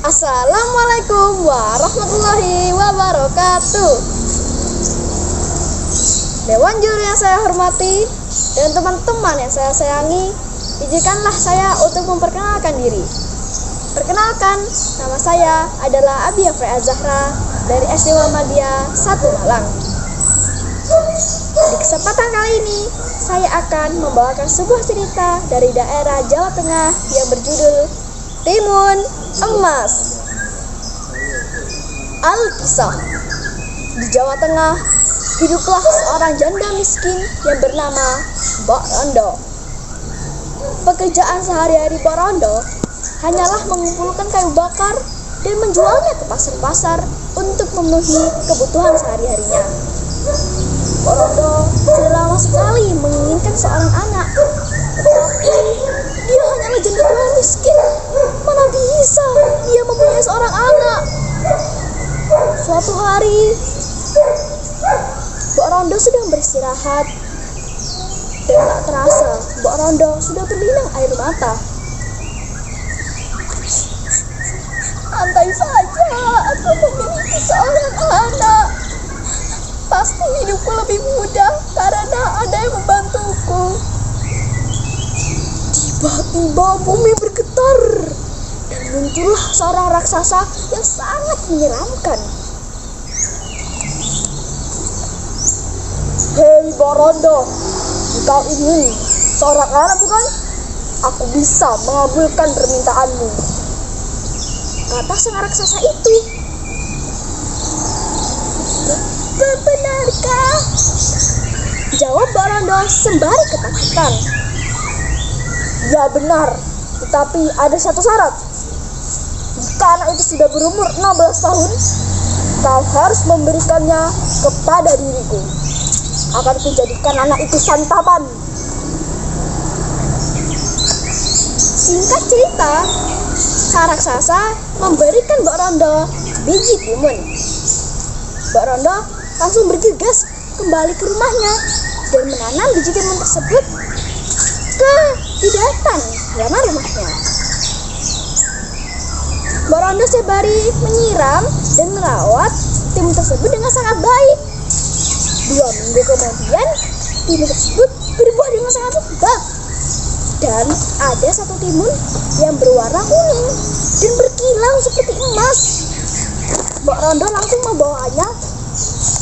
Assalamualaikum warahmatullahi wabarakatuh. Dewan juri yang saya hormati dan teman-teman yang saya sayangi, izinkanlah saya untuk memperkenalkan diri. Perkenalkan, nama saya adalah Abi Afrea Zahra dari SD Muhammadiyah 1 Malang. Di kesempatan kali ini, saya akan membawakan sebuah cerita dari daerah Jawa Tengah yang berjudul Timun Emas. Alkisah. Di Jawa Tengah, hiduplah seorang janda miskin yang bernama Mbak Rondo. Pekerjaan sehari-hari Mbak Rondo hanyalah mengumpulkan kayu bakar dan menjualnya ke pasar-pasar untuk memenuhi kebutuhan sehari-harinya. Mbak Rondo sudah lama sekali menginginkan seorang anak, tetapi dia hanyalah janda tua miskin. Mana bisa dia mempunyai seorang anak? Suatu hari, Mbak Rondo sedang beristirahat, dan tak terasa Mbak Rondo sudah berlinang air mata. Andai saja aku memiliki seorang anak, pasti hidupku lebih mudah karena ada yang membantuku. Tiba-tiba bumi bergetar dan muncullah seorang raksasa yang sangat menyeramkan. Hei Mbak Rondo, engkau ingin seorang anak bukan? Aku bisa mengabulkan permintaanmu, kata sang raksasa itu. Benarkah? Jawab Mbak Rondo sembari ketakutan. Ya benar, tetapi ada satu syarat. Jika anak itu sudah berumur 16 tahun, kau harus memberikannya kepada diriku. Akan kujadikan anak itu santapan. Singkat cerita, sang raksasa memberikan Mbak Rondo biji timun. Mbak Rondo langsung bergegas kembali ke rumahnya dan menanam biji timun tersebut di depan halaman rumahnya. Mbak Rondo sembari menyiram dan merawat timun tersebut dengan sangat baik. 2 minggu kemudian, timun tersebut berbuah dengan sangat lebat. Dan ada satu timun yang berwarna kuning dan berkilau seperti emas. Mbak Rondo langsung membawanya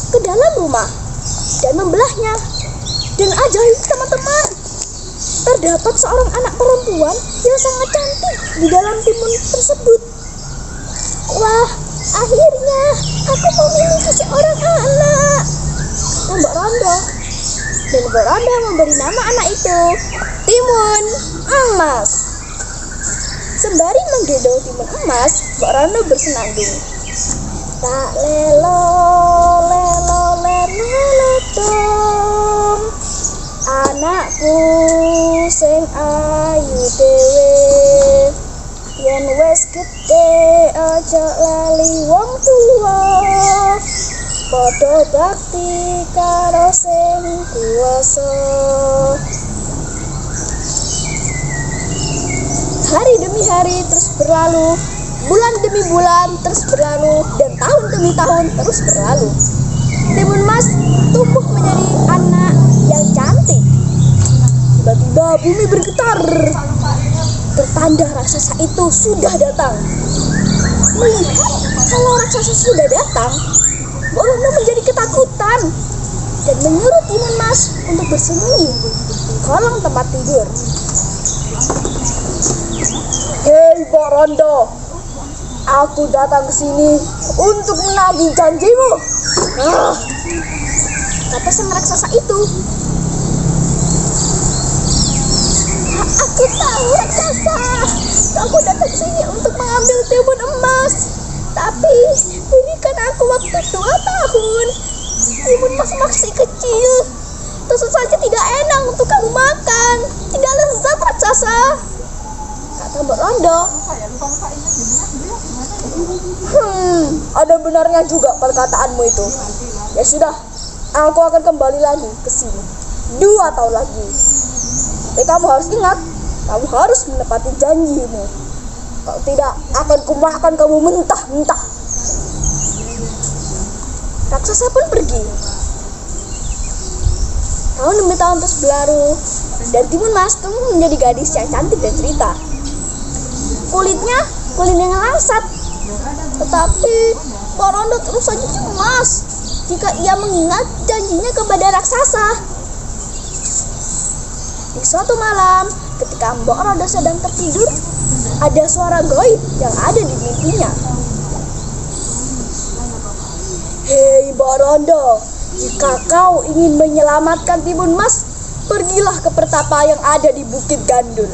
ke dalam rumah dan membelahnya. Dan ajaib teman-teman, terdapat seorang anak perempuan yang sangat cantik di dalam timun tersebut. Wah, akhirnya aku memiliki seorang anak, kata Mbak Rondo. Dan Mbak Rondo memberi nama anak itu Timun Emas. Sembari menggendong timun emas, Mbak Rondo bersenandung. Tak lelo lelo lelo dom, anakku sing ayu dewe, yen wis gede aja lali wong tua, padha bakti karo sing kuwasa. Hari demi hari terus berlalu, bulan demi bulan terus berlalu, dan tahun demi tahun terus berlalu. Timun emas tumbuh menjadi anak yang cantik. Tiba-tiba bumi bergetar. Tertanda raksasa itu sudah datang. Melihat kalau raksasa sudah datang, Mbak Rondo menjadi ketakutan dan menyuruh timun emas untuk bersembunyi di kolong tempat tidur. Hei Mbak Rondo, aku datang ke sini untuk menagih janjimu, kata sang raksasa itu. Aku tahu raksasa, kamu datang ke sini untuk mengambil timun emas. Tapi berikan aku waktu 2 tahun. Timun emas masih kecil, tentu saja tidak enak untuk kamu makan. Tidak lezat raksasa, kata Mbak Rondo. Ada benarnya juga perkataanmu itu. Ya sudah, aku akan kembali lagi ke sini 2 tahun lagi. Tapi kamu harus ingat, kamu harus menepati janjimu. Kalau tidak, akan kumakan kamu mentah-mentah. Raksasa pun pergi. Tahun demi tahun terus berlalu, dan Timun Mas tumbuh menjadi gadis yang cantik dan cerita. Kulitnya kulit yang langsat, tetapi Borondo terus saja cemas jika ia mengingat janjinya kepada raksasa. Di suatu malam, ketika Mbok Rondo sedang tertidur, ada suara gaib yang ada di mimpinya. Hei Mbok Rondo, jika kau ingin menyelamatkan Timun Mas, pergilah ke pertapa yang ada di Bukit Gandul.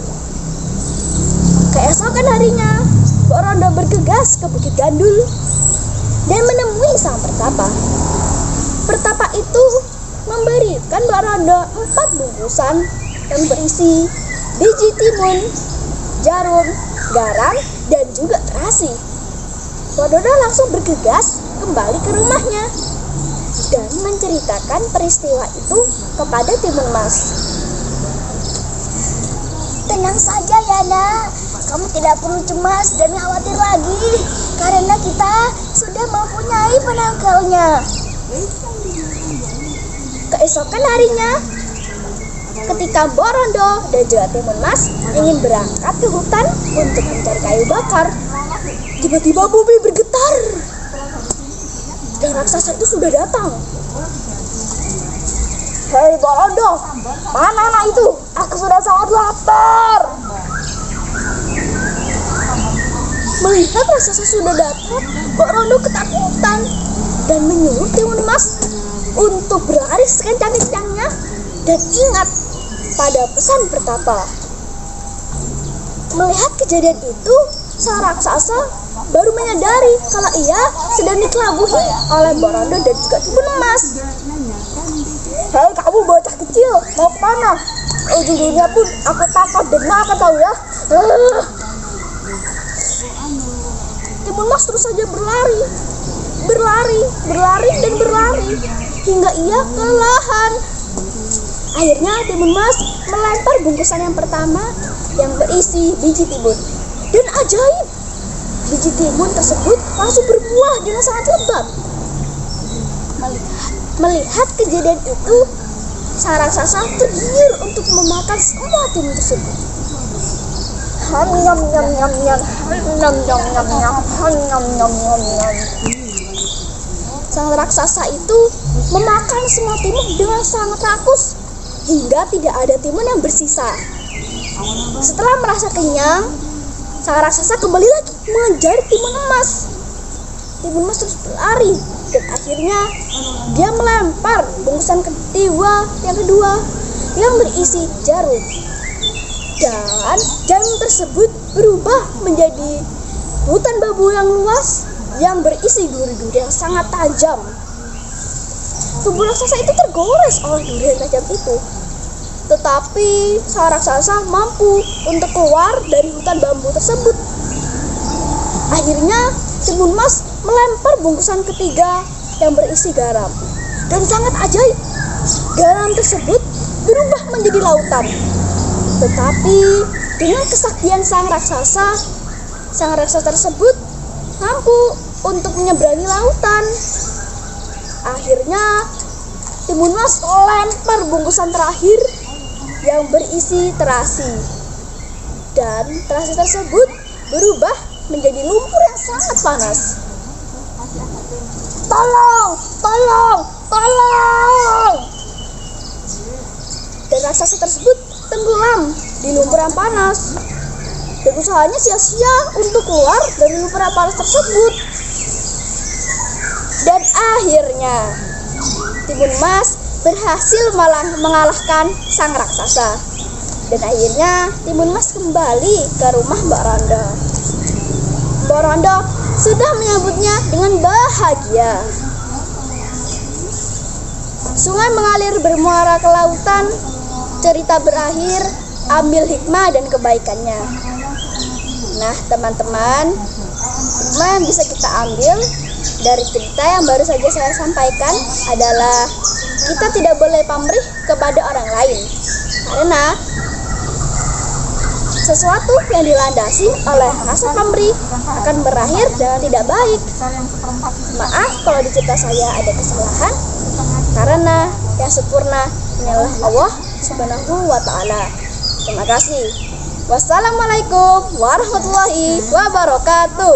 Keesokan harinya, Mbok Rondo bergegas ke Bukit Gandul dan menemui sang pertapa. Pertapa itu memberikan Mbok Rondo 4 bungkusan yang berisi biji timun, jarum, garam, dan juga terasi. Mbok Rondo langsung bergegas kembali ke rumahnya dan menceritakan peristiwa itu kepada Timun Mas. Tenang saja ya nak, kamu tidak perlu cemas dan khawatir lagi, karena kita sudah mempunyai penangkalnya. Keesokan harinya, ketika Mbok Rondo dan juga Timun Mas ingin berangkat ke hutan untuk mencari kayu bakar, tiba-tiba bumi bergetar dan raksasa itu sudah datang. Hei Mbok Rondo, mana anak itu? Aku sudah sangat lapar. Melihat raksasa sudah datang, Mbok Rondo ketakutan dan menyuruh Timun Mas untuk berlari sekencang-kencangnya dan ingat pada pesan pertapa. Melihat kejadian itu, sang raksasa baru menyadari kalau ia sedang dikelabuhi oleh Mbok Rondo dan juga Timun Mas. Hei kamu bocah kecil, mau kemana? Ujung-ujungnya pun aku takut dan makan tahu ya. Timun Mas terus saja berlari dan berlari hingga ia kelelahan. Akhirnya Timun Mas melempar bungkusan yang pertama yang berisi biji timun. Dan ajaib, biji timun tersebut langsung berbuah dengan sangat lebat. Melihat kejadian itu, sang raksasa tergiur untuk memakan semua timun tersebut. Sang raksasa itu memakan semua timun dengan sangat rakus hingga tidak ada timun yang bersisa. Setelah merasa kenyang, sang raksasa kembali lagi mengejar Timun Mas. Timun Mas terus berlari dan akhirnya dia melempar bungkusan yang kedua yang berisi jarum. Dan jarum tersebut berubah menjadi hutan bambu yang luas yang berisi duri-duri yang sangat tajam. Tubuh raksasa itu tergores oleh duri yang tajam itu. Tetapi sang raksasa mampu untuk keluar dari hutan bambu tersebut. Akhirnya Timun Mas melempar bungkusan ketiga yang berisi garam. Dan sangat ajaib, garam tersebut berubah menjadi lautan. Tetapi dengan kesaktian sang raksasa tersebut mampu untuk menyeberangi lautan. Akhirnya Timun Mas lempar bungkusan terakhir yang berisi terasi. Dan terasi tersebut berubah menjadi lumpur yang sangat panas. Tolong! Dan raksasa tersebut tenggelam di lumpur yang panas. Dan usahanya sia-sia untuk keluar dari lumpur yang panas tersebut. Dan akhirnya Timun Mas berhasil mengalahkan sang raksasa. Dan akhirnya Timun Mas kembali ke rumah Mbok Rondo. Mbok Rondo sudah menyambutnya dengan bahagia. Sungai mengalir bermuara ke lautan. Cerita berakhir, ambil hikmah dan kebaikannya. Nah teman-teman, hikmah yang bisa kita ambil dari cerita yang baru saja saya sampaikan adalah kita tidak boleh pamrih kepada orang lain, karena Sesuatu yang dilandasi oleh rasa pamrih akan berakhir dengan tidak baik. Maaf kalau di cerita saya ada kesalahan, karena yang sempurna hanyalah Allah Subhanahu wa Ta'ala. Terima kasih. Wassalamualaikum warahmatullahi wabarakatuh.